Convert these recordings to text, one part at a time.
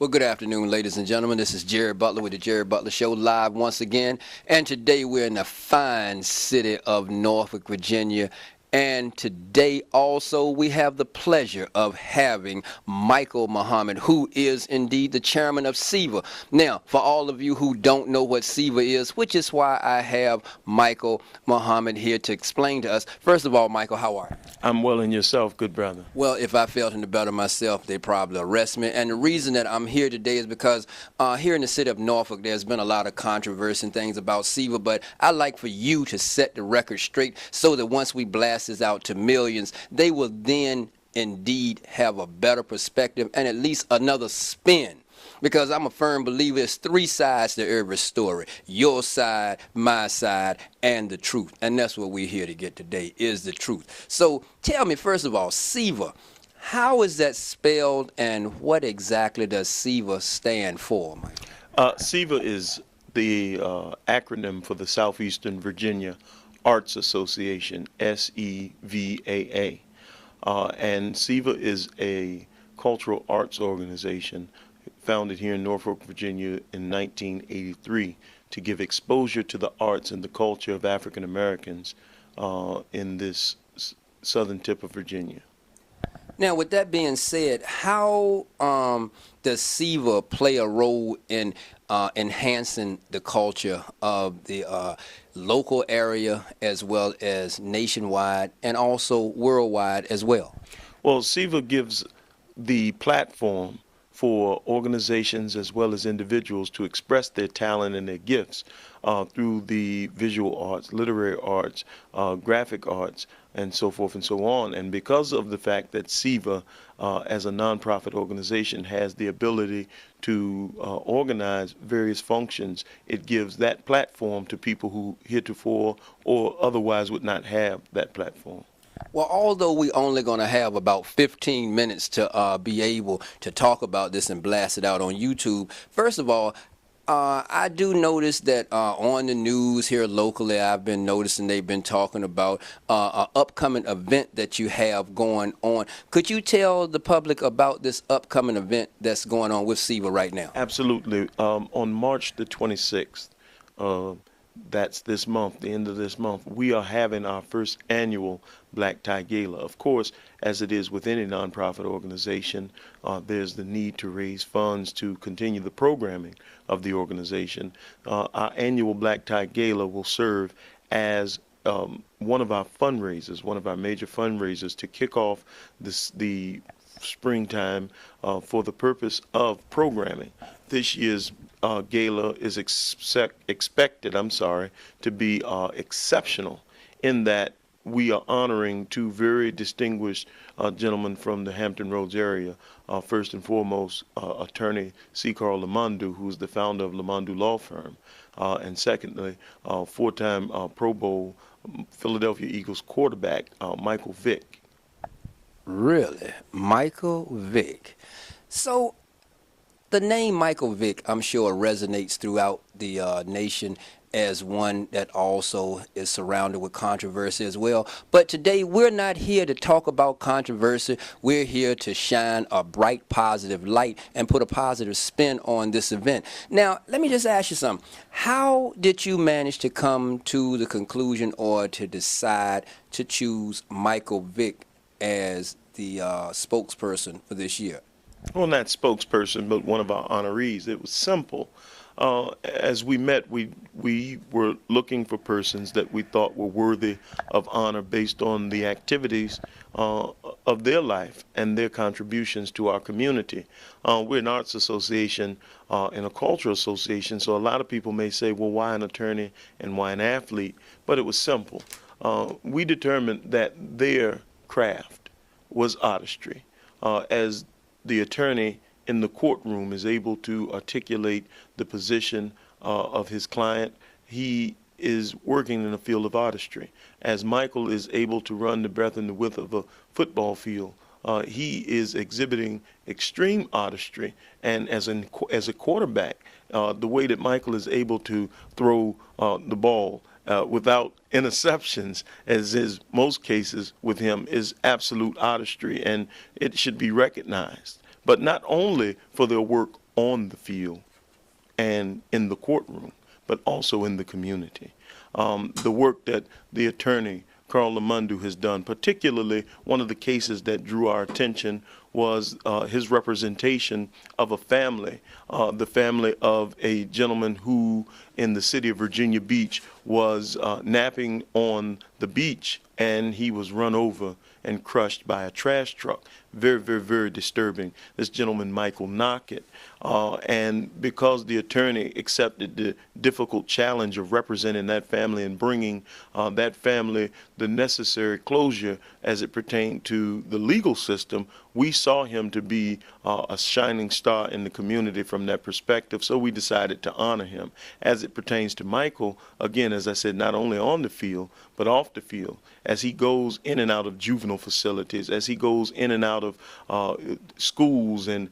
Well, good afternoon, ladies and gentlemen. This is Jerry Butler with the Jerry Butler Show live once again. And today we're in the fine city of Norfolk, Virginia. And today also we have the pleasure of having Micheal Muhammad, who is indeed the chairman of Sevaa. Now, for all of you who don't know what Sevaa is, which is why I have Micheal Muhammad here to explain to us. First of all, Micheal, how are you? I'm well, and yourself, good brother. Well, if I failed to better myself, they probably arrest me. And the reason that I'm here today is because here in the city of Norfolk, there's been a lot of controversy and things about Sevaa, but I'd like for you to set the record straight so that once we blast this out to millions, they will then indeed have a better perspective and at least another spin. Because I'm a firm believer there's three sides to every story. Your side, my side, and the truth. And that's what we're here to get today, is the truth. So tell me, first of all, Sevaa, how is that spelled and what exactly does Sevaa stand for, Mike? Sevaa is the acronym for the Southeastern Virginia Arts Association, SEVAA. And Sevaa is a cultural arts organization founded here in Norfolk, Virginia in 1983 to give exposure to the arts and the culture of African Americans in this southern tip of Virginia. Now, with that being said, how does Sevaa play a role in enhancing the culture of the local area as well as nationwide and also worldwide as well? Well, Sevaa gives the platform for organizations as well as individuals to express their talent and their gifts through the visual arts, literary arts, graphic arts, and so forth and so on. And because of the fact that Sevaa, as a nonprofit organization, has the ability to organize various functions, it gives that platform to people who heretofore or otherwise would not have that platform. Well, although we're only going to have about 15 minutes to be able to talk about this and blast it out on YouTube, first of all, I do notice that on the news here locally, I've been noticing they've been talking about an upcoming event that you have going on. Could you tell the public about this upcoming event that's going on with Sevaa right now? Absolutely. On March the 26th, that's this month, the end of this month, we are having our first annual Black Tie Gala. Of course, as it is with any nonprofit organization, there's the need to raise funds to continue the programming of the organization. Our annual Black Tie Gala will serve as one of our fundraisers, one of our major fundraisers to kick off the springtime for the purpose of programming. This year's gala is expected to be exceptional in that we are honoring two very distinguished gentlemen from the Hampton Roads area. First and foremost, attorney C. Carl Lamondu, who is the founder of Lamondu Law Firm. And secondly, four-time Pro Bowl Philadelphia Eagles quarterback, Michael Vick. Really? Michael Vick. So the name Michael Vick, I'm sure, resonates throughout the nation as one that also is surrounded with controversy as well. But today we're not here to talk about controversy. We're here to shine a bright, positive light and put a positive spin on this event. Now, let me just ask you something. How did you manage to come to the conclusion or to decide to choose Michael Vick as the spokesperson for this year? Well, not spokesperson, but one of our honorees. It was simple. As we met, we were looking for persons that we thought were worthy of honor based on the activities of their life and their contributions to our community. We're an arts association and a cultural association, so a lot of people may say, well, why an attorney and why an athlete? But it was simple. We determined that their craft was artistry. As the attorney in the courtroom is able to articulate the position of his client, he is working in the field of artistry. As Michael is able to run the breadth and the width of a football field, he is exhibiting extreme artistry. And as a quarterback, the way that Michael is able to throw the ball without interceptions, as is most cases with him, is absolute artistry, and it should be recognized. But not only for their work on the field and in the courtroom, but also in the community. The work that the attorney, Carl Lamundu, has done, particularly one of the cases that drew our attention was his representation of a family, the family of a gentleman who in the city of Virginia Beach was napping on the beach, and he was run over and crushed by a trash truck. Very, very, very disturbing. This gentleman, Micheal Knockett, and because the attorney accepted the difficult challenge of representing that family and bringing that family the necessary closure as it pertained to the legal system, we saw him to be a shining star in the community from that perspective, so we decided to honor him. As it pertains to Micheal, again, as I said, not only on the field, but off the field, as he goes in and out of juvenile facilities, as he goes in and out of schools and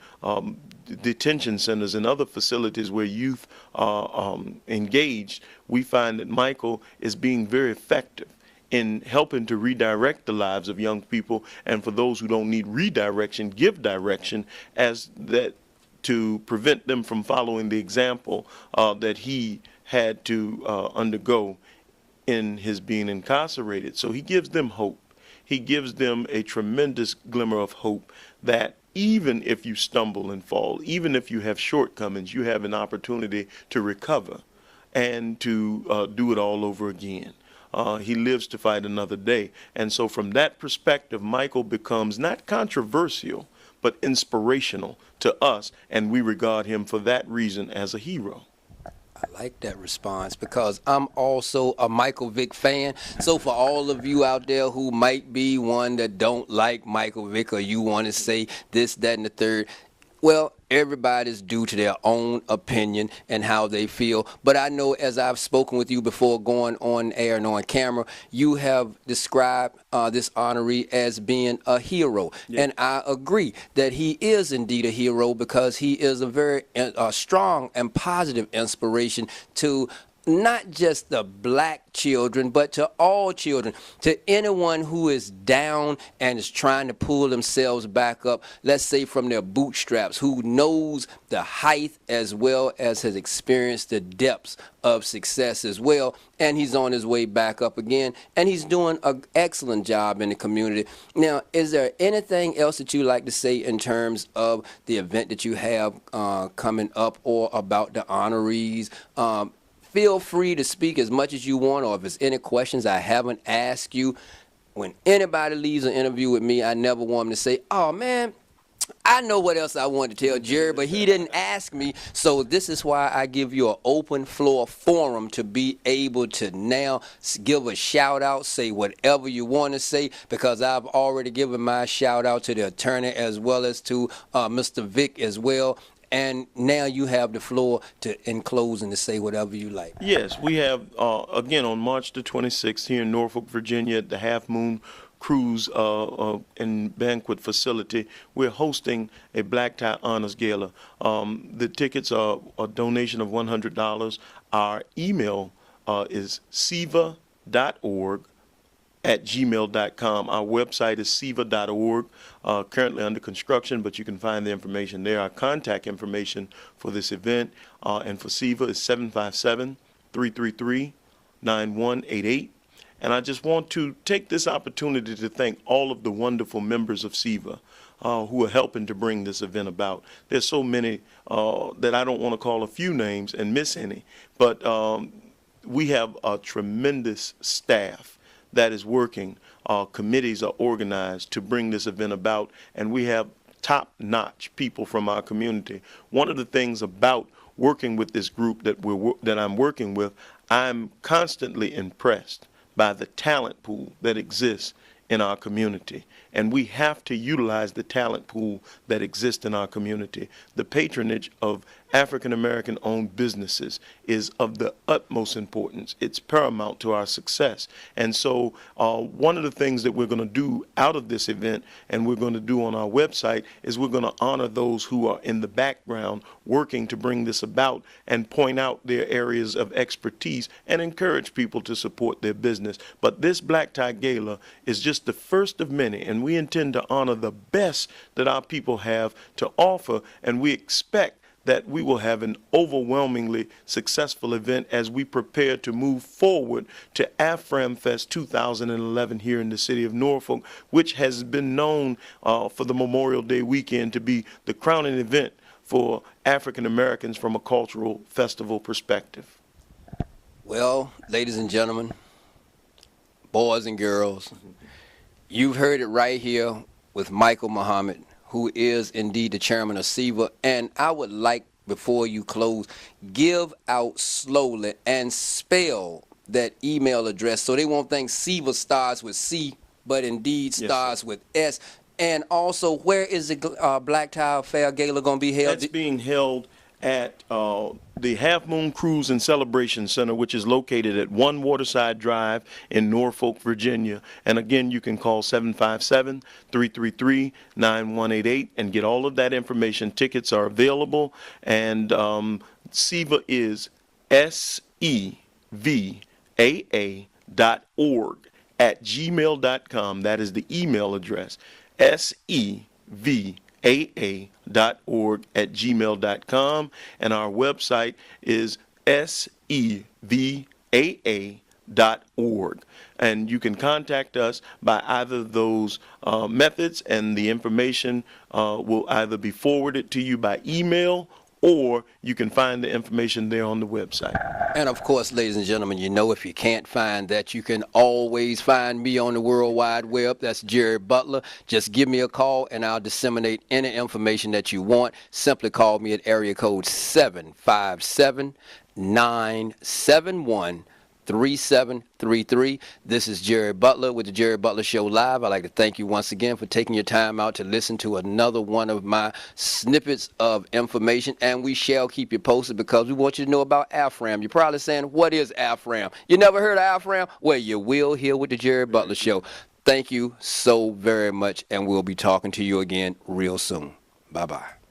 detention centers and other facilities where youth are engaged, we find that Micheal is being very effective in helping to redirect the lives of young people, and for those who don't need redirection, give direction as that to prevent them from following the example that he had to undergo in his being incarcerated. So he gives them hope. He gives them a tremendous glimmer of hope that even if you stumble and fall, even if you have shortcomings, you have an opportunity to recover and to do it all over again. He lives to fight another day. And so from that perspective, Micheal becomes not controversial, but inspirational to us, and we regard him for that reason as a hero. I like that response because I'm also a Michael Vick fan. So for all of you out there who might be one that don't like Michael Vick, or you want to say this, that, and the third, well, everybody's due to their own opinion and how they feel. But I know, as I've spoken with you before going on air and on camera, you have described this honoree as being a hero. Yeah. And I agree that he is indeed a hero because he is a very strong and positive inspiration to not just the black children, but to all children, to anyone who is down and is trying to pull themselves back up, let's say from their bootstraps, who knows the height as well as has experienced the depths of success as well, and he's on his way back up again, and he's doing an excellent job in the community. Now, is there anything else that you'd like to say in terms of the event that you have coming up, or about the honorees? Feel free to speak as much as you want, or if there's any questions I haven't asked you. When anybody leaves an interview with me, I never want them to say, oh man, I know what else I wanted to tell Jerry, but he didn't ask me. So this is why I give you an open floor forum to be able to now give a shout out, say whatever you want to say, because I've already given my shout out to the attorney as well as to Mr. Vick as well. And now you have the floor to, in closing, to say whatever you like. Yes, we have, again, on March the 26th here in Norfolk, Virginia, at the Half Moon Cruise and Banquet Facility, we're hosting a Black Tie Honors Gala. The tickets are a donation of $100. Our email is seva.org@gmail.com. Our website is seva.org, currently under construction, but you can find the information there. Our contact information for this event and for Seva is 757-333-9188. And I just want to take this opportunity to thank all of the wonderful members of Seva who are helping to bring this event about. There's so many that I don't want to call a few names and miss any, but we have a tremendous staff that is working. Committees are organized to bring this event about, and we have top-notch people from our community. One of the things about working with this group that I'm working with, I'm constantly impressed by the talent pool that exists in our community. And we have to utilize the talent pool that exists in our community. The patronage of African American owned businesses is of the utmost importance. It's paramount to our success. And so one of the things that we're going to do out of this event, and we're going to do on our website, is we're going to honor those who are in the background working to bring this about and point out their areas of expertise and encourage people to support their business. But this Black Tie Gala is just the first of many, and we intend to honor the best that our people have to offer, and we expect that we will have an overwhelmingly successful event as we prepare to move forward to AFRAM Fest 2011 here in the city of Norfolk, which has been known for the Memorial Day weekend to be the crowning event for African Americans from a cultural festival perspective. Well, ladies and gentlemen, boys and girls, you've heard it right here with Micheal Muhammad, who is indeed the chairman of Sevaa. And I would like, before you close, give out slowly and spell that email address so they won't think Sevaa starts with C, but indeed starts with S. And also, where is the Black Tie Affair Gala going to be held? That's being held at the Half Moon Cruise and Celebration Center, which is located at 1 Waterside Drive in Norfolk, Virginia. And again, you can call 757-333-9188 and get all of that information. Tickets are available. And Sevaa is sevaa.org@gmail.com. That is the email address. sevaa.org@gmail.com, and our website is sevaa.org. And you can contact us by either of those methods, and the information will either be forwarded to you by email, or you can find the information there on the website. And of course, ladies and gentlemen, you know, if you can't find that, you can always find me on the World Wide Web. That's Jerry Butler. Just give me a call and I'll disseminate any information that you want. Simply call me at area code 757-971-3733. This is Jerry Butler with the Jerry Butler Show Live. I'd like to thank you once again for taking your time out to listen to another one of my snippets of information, and we shall keep you posted because we want you to know about AFRAM. You're probably saying, what is AFRAM? You never heard of AFRAM? Well, you will here with the Jerry Butler Show. Thank you so very much, and we'll be talking to you again real soon. Bye-bye.